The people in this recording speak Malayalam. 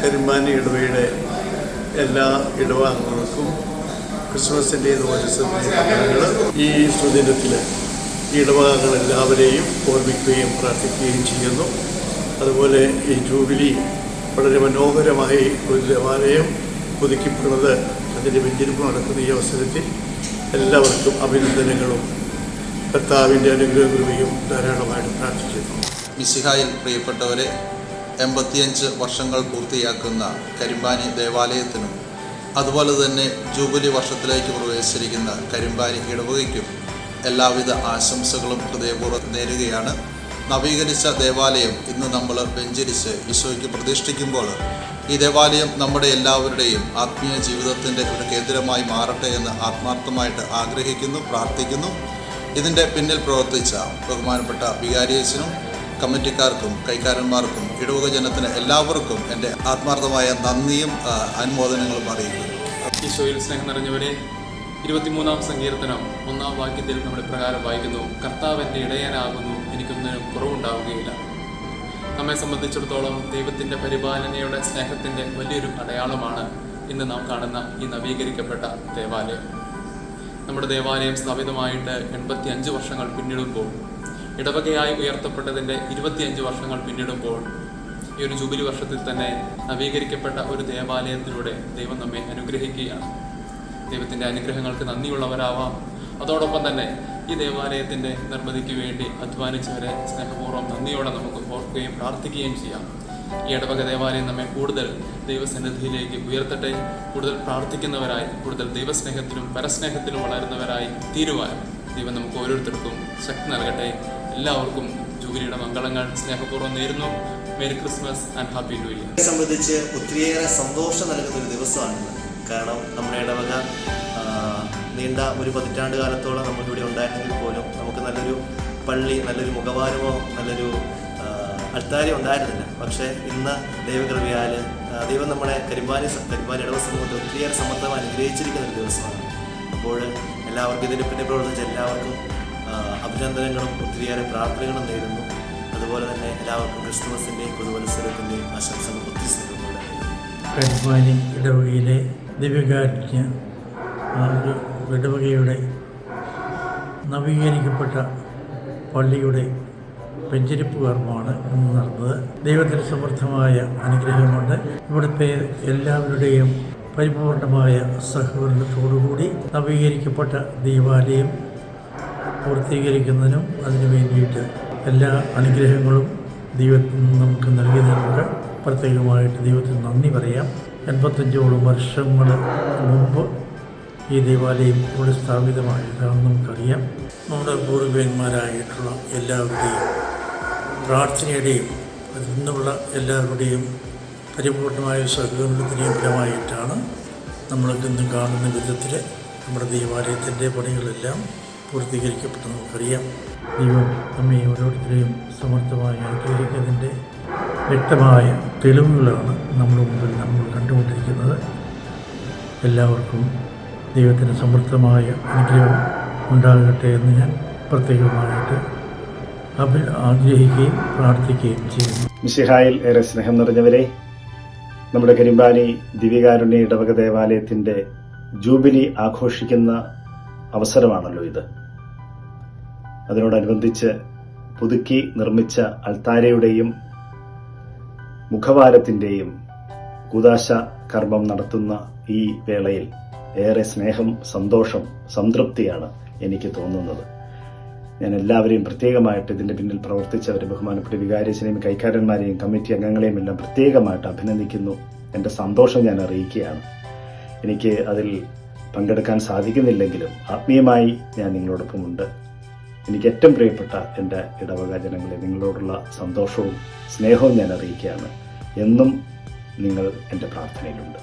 കരിമ്പാനി ഇടവയുടെ എല്ലാ ഇടവാംഗങ്ങൾക്കും ക്രിസ്മസിൻ്റെ ദിവസങ്ങൾ ഈ സുദിനത്തിൽ ഈ ഇടവകങ്ങൾ എല്ലാവരെയും ഓർമ്മിക്കുകയും പ്രാർത്ഥിക്കുകയും ചെയ്യുന്നു. അതുപോലെ ഈ ജൂബിലി വളരെ മനോഹരമായി ഒരു ദേവാലയം പുതുക്കിപ്പെടുന്നത് അതിൻ്റെ വെഞ്ചരിപ്പ് നടക്കുന്ന ഈ അവസരത്തിൽ എല്ലാവർക്കും അഭിനന്ദനങ്ങളും കർത്താവിൻ്റെ അനുഗ്രഹകൃപയും ധാരാളമായിട്ട് പ്രാർത്ഥിക്കുന്നു. മിശിഹായിൽ പ്രിയപ്പെട്ടവരെ, 85 വർഷങ്ങൾ പൂർത്തിയാക്കുന്ന കരിമ്പാനി ദേവാലയത്തിനും അതുപോലെ തന്നെ ജൂബിലി വർഷത്തിലേക്ക് പ്രവേശിച്ചിരിക്കുന്ന കരിമ്പാനി ഇടവകയ്ക്കും എല്ലാവിധ ആശംസകളും ഹൃദയപൂർവ്വം നേരുകയാണ്. നവീകരിച്ച ദേവാലയം ഇന്ന് നമ്മൾ വെഞ്ചരിച്ച് ഈശോയ്ക്ക് പ്രതിഷ്ഠിക്കുമ്പോൾ ഈ ദേവാലയം നമ്മുടെ എല്ലാവരുടെയും ആത്മീയ ജീവിതത്തിൻ്റെ ഒരു കേന്ദ്രമായി മാറട്ടെ എന്ന് ആത്മാർത്ഥമായിട്ട് ആഗ്രഹിക്കുന്നു, പ്രാർത്ഥിക്കുന്നു. ഇതിൻ്റെ പിന്നിൽ പ്രവർത്തിച്ച ബഹുമാനപ്പെട്ട വികാരിയച്ചനും കമ്മിറ്റിക്കാർക്കും കൈക്കാരന്മാർക്കും ഇടവക ജനത്തിന് എല്ലാവർക്കും എൻ്റെ ആത്മാർത്ഥമായ നന്ദിയും അനുമോദനങ്ങളും അറിയിക്കുന്നു. ഈശോയിൽ സ്നേഹം നിറഞ്ഞവരെ, 23-ാം സങ്കീർത്തനം 1-ാം വാക്യത്തിൽ നമ്മൾ പ്രകാരം വായിക്കുന്നു: കർത്താവ് എൻ്റെ ഇടയനാകുന്നു, എനിക്കൊന്നിനും കുറവുണ്ടാവുകയില്ല. നമ്മെ സംബന്ധിച്ചിടത്തോളം ദൈവത്തിൻ്റെ പരിപാലനയുടെ സ്നേഹത്തിൻ്റെ വലിയൊരു അടയാളമാണ് ഇന്ന് നാം കാണുന്ന ഈ നവീകരിക്കപ്പെട്ട ദേവാലയം. നമ്മുടെ ദേവാലയം സ്ഥാപിതമായിട്ട് 85 വർഷങ്ങൾ പിന്നിടുമ്പോൾ, ഇടവകയായി ഉയർത്തപ്പെട്ടതിൻ്റെ 25 വർഷങ്ങൾ പിന്നിടുമ്പോൾ, ഈ ഒരു ജൂബിലി വർഷത്തിൽ തന്നെ നവീകരിക്കപ്പെട്ട ഒരു ദേവാലയത്തിലൂടെ ദൈവം നമ്മെ അനുഗ്രഹിക്കുകയാണ്. ദൈവത്തിൻ്റെ അനുഗ്രഹങ്ങൾക്ക് നന്ദിയുള്ളവരാവാം. അതോടൊപ്പം തന്നെ ഈ ദേവാലയത്തിൻ്റെ നിർമ്മിതിക്ക് വേണ്ടി അധ്വാനിച്ചവരെ സ്നേഹപൂർവ്വം നന്ദിയോടെ നമുക്ക് ഓർക്കുകയും പ്രാർത്ഥിക്കുകയും ചെയ്യാം. ഈ ഇടവക ദേവാലയം നമ്മെ കൂടുതൽ ദൈവസന്നിധിയിലേക്ക് ഉയർത്തട്ടെ. കൂടുതൽ പ്രാർത്ഥിക്കുന്നവരായി, കൂടുതൽ ദൈവസ്നേഹത്തിലും പരസ്നേഹത്തിലും വളരുന്നവരായി തീരുവാൻ ദൈവം നമുക്ക് ഓരോരുത്തർക്കും ശക്തി നൽകട്ടെ. എല്ലാവർക്കും ജൂബിലിയുടെ മംഗളങ്ങൾ സ്നേഹപൂർവ്വം നേരുന്നു. Merry Christmas and happy new year. സംബന്ധിച്ച് ഒത്തിരിയേറെ സന്തോഷം നൽകുന്ന ഒരു ദിവസമാണിത്. കാരണം നമ്മുടെ ഇടവക നീണ്ട ഒരു 10 കാലത്തോളം നമുക്കിവിടെ ഉണ്ടായിരുന്നെങ്കിൽ പോലും നമുക്ക് നല്ലൊരു പള്ളി, നല്ലൊരു മുഖവാരമോ നല്ലൊരു അൾത്താരി ഉണ്ടായിരുന്നില്ല. പക്ഷേ ഇന്ന് ദൈവകൃപയാൽ ദൈവം നമ്മുടെ കരിമ്പാനി ഇടവ സമൂഹത്തെ ഒത്തിരിയേറെ സമർത്ഥമായി അനുഗ്രഹിച്ചിരിക്കുന്ന ഒരു ദിവസമാണ്. അപ്പോൾ എല്ലാവർക്കും ഇതിന് പിന്നെ പ്രവർത്തിച്ച എല്ലാവർക്കും അഭിനന്ദനങ്ങളും ഒത്തിരിയേറെ പ്രാർത്ഥനകളും നേരുന്നു. അതുപോലെ തന്നെ എല്ലാവർക്കും ക്രിസ്തുമസിൻ്റെയും പുതുവത്സരത്തിൻ്റെയും ആശംസകൾ ഒത്തിരി സ്നേഹത്തോടെ. കരിമ്പാനി ഇടവകയിലെ ദിവ്യകാരുണ്യ ഇടവകയുടെ നവീകരിക്കപ്പെട്ട പള്ളിയുടെ വെഞ്ചരിപ്പ് കർമ്മമാണ് ഇന്ന് നടന്നത്. ദൈവത്തിന് സമൃദ്ധമായ അനുഗ്രഹമുണ്ട്. ഇവിടുത്തെ എല്ലാവരുടെയും പരിപൂർണമായ സഹകരണത്തോടുകൂടി നവീകരിക്കപ്പെട്ട ദേവാലയം പൂർത്തീകരിക്കുന്നതിനും അതിനു വേണ്ടിയിട്ട് എല്ലാ അനുഗ്രഹങ്ങളും ദൈവത്തിൽ നിന്ന് നമുക്ക് നൽകിയതിനൊക്കെ പ്രത്യേകമായിട്ട് ദൈവത്തിന് നന്ദി പറയാം. 85ഓളം വർഷങ്ങൾ മുമ്പ് ഈ ദേവാലയം ഇവിടെ സ്ഥാപിതമായതാണെന്ന് നമുക്കറിയാം. നമ്മുടെ പൂർവികന്മാരായിട്ടുള്ള എല്ലാവരുടെയും പ്രാർത്ഥനയുടെയും നിന്നുള്ള എല്ലാവരുടെയും പരിപൂർണമായ സഹകരണത്തിൻ്റെയും ഫലമായിട്ടാണ് നമ്മൾക്ക് ഇന്ന് കാണുന്ന വിധത്തിൽ നമ്മുടെ ദേവാലയത്തിൻ്റെ പണികളെല്ലാം പൂർത്തീകരിക്കപ്പെട്ടത് നമുക്കറിയാം. ദൈവം നമ്മെ ഓരോരുത്തരെയും സമർത്ഥമായി അനുഗ്രഹിക്കുന്നതിൻ്റെ വ്യക്തമായ തെളിവുകളാണ് നമ്മുടെ മുമ്പിൽ നമ്മൾ കണ്ടുകൊണ്ടിരിക്കുന്നത്. എല്ലാവർക്കും ദൈവത്തിന് സമൃദ്ധമായ അനുഗ്രഹം ഉണ്ടാകട്ടെ എന്ന് ഞാൻ പ്രത്യേകമായിട്ട് ആഗ്രഹിക്കുകയും പ്രാർത്ഥിക്കുകയും ചെയ്യുന്നു. മിശിഹായിൽ ഏറെ സ്നേഹം നിറഞ്ഞവരെ, നമ്മുടെ കരിമ്പാനി ദിവ്യകാരുണ്യ ഇടവക ദേവാലയത്തിൻ്റെ ജൂബിലി ആഘോഷിക്കുന്ന അവസരമാണല്ലോ ഇത്. അതിനോടനുബന്ധിച്ച് പുതുക്കി നിർമ്മിച്ച അൾത്താരയുടെയും മുഖവാരത്തിൻ്റെയും കൂദാശ കർമ്മം നടത്തുന്ന ഈ വേളയിൽ ഏറെ സ്നേഹം, സന്തോഷം, സംതൃപ്തിയാണ് എനിക്ക് തോന്നുന്നത്. ഞാൻ എല്ലാവരെയും പ്രത്യേകമായിട്ട് ഇതിൻ്റെ പിന്നിൽ പ്രവർത്തിച്ചവരെ, ബഹുമാനപ്പെട്ട വികാരിയച്ചനെയും കൈക്കാരന്മാരെയും കമ്മിറ്റി അംഗങ്ങളെയും എല്ലാം പ്രത്യേകമായിട്ട് അഭിനന്ദിക്കുന്നു. എൻ്റെ സന്തോഷം ഞാൻ അറിയിക്കുകയാണ്. എനിക്ക് അതിൽ പങ്കെടുക്കാൻ സാധിക്കുന്നില്ലെങ്കിലും ആത്മീയമായി ഞാൻ നിങ്ങളോടൊപ്പമുണ്ട്. എനിക്ക് ഏറ്റവും പ്രിയപ്പെട്ട എൻ്റെ ഇടവക ജനങ്ങളെ, നിങ്ങളോടുള്ള സന്തോഷവും സ്നേഹവും ഞാൻ അറിയിക്കുകയാണ്. എന്നും നിങ്ങൾ എൻ്റെ പ്രാർത്ഥനയിലുണ്ട്.